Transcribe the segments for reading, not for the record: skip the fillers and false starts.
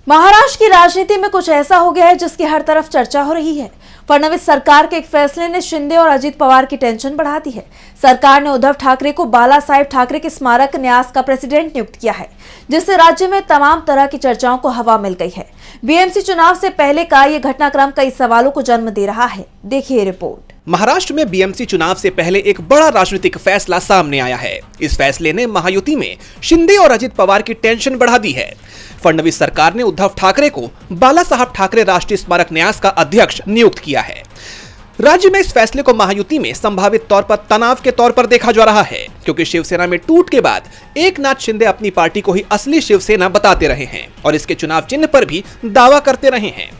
महाराष्ट्र की राजनीति में कुछ ऐसा हो गया है जिसकी हर तरफ चर्चा हो रही है। फडणवीस सरकार के एक फैसले ने शिंदे और अजित पवार की टेंशन बढ़ा दी है। सरकार ने उद्धव ठाकरे को बाला साहेब ठाकरे के स्मारक न्यास का प्रेसिडेंट नियुक्त किया है, जिससे राज्य में तमाम तरह की चर्चाओं को हवा मिल गई है। बीएमसी चुनाव से पहले का ये घटनाक्रम कई सवालों को जन्म दे रहा है। देखिए रिपोर्ट। महाराष्ट्र में बीएमसी चुनाव से पहले एक बड़ा राजनीतिक फैसला सामने आया है। इस फैसले ने महायुति में शिंदे और अजित पवार की टेंशन बढ़ा दी है। फडणवीस सरकार ने उद्धव ठाकरे को बाला साहब ठाकरे राष्ट्रीय स्मारक न्यास का अध्यक्ष नियुक्त किया है। राज्य में इस फैसले को महायुति में संभावित तौर पर तनाव के तौर पर देखा जा रहा है, क्योंकि शिवसेना में टूट के बाद एकनाथ शिंदे अपनी पार्टी को ही असली शिवसेना बताते रहे हैं और इसके चुनाव चिन्ह पर भी दावा करते रहे हैं।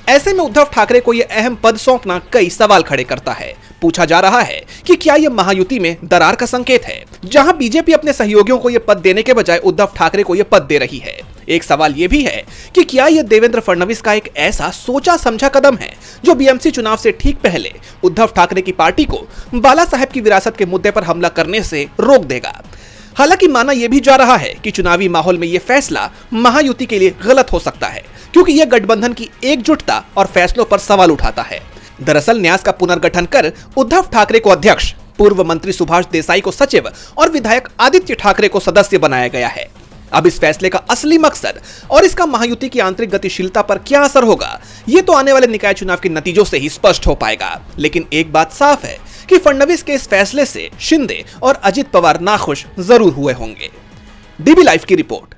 ऐसे में उद्धव ठाकरे को यह अहम पद सौंपना कई सवाल खड़े करता है। पूछा जा रहा है कि क्या यह महायुति में दरार का संकेत है, जहां बीजेपी अपने सहयोगियों को यह पद देने के बजाय उद्धव ठाकरे को यह पद दे रही है। एक सवाल यह भी है कि क्या यह देवेंद्र फडणवीस का एक ऐसा सोचा समझा कदम है जो बीएमसी चुनाव से ठीक पहले उद्धव ठाकरे की पार्टी को बाला साहेब की विरासत के मुद्दे पर हमला करने से रोक देगा। हालांकि माना यह भी जा रहा है कि चुनावी माहौल में यह फैसला महायुति के लिए गलत हो सकता है, क्योंकि यह गठबंधन की एकजुटता और फैसलों पर सवाल उठाता है। दरअसल न्यास का पुनर्गठन कर उद्धव ठाकरे को अध्यक्ष, पूर्व मंत्री सुभाष देसाई को सचिव और विधायक आदित्य ठाकरे को सदस्य बनाया गया है। अब इस फैसले का असली मकसद और इसका महायुति की आंतरिक गतिशीलता पर क्या असर होगा, ये तो आने वाले निकाय चुनाव के नतीजों से ही स्पष्ट हो पाएगा। लेकिन एक बात साफ है कि फडणवीस के इस फैसले से शिंदे और अजित पवार नाखुश जरूर हुए होंगे। डीबी लाइव की रिपोर्ट।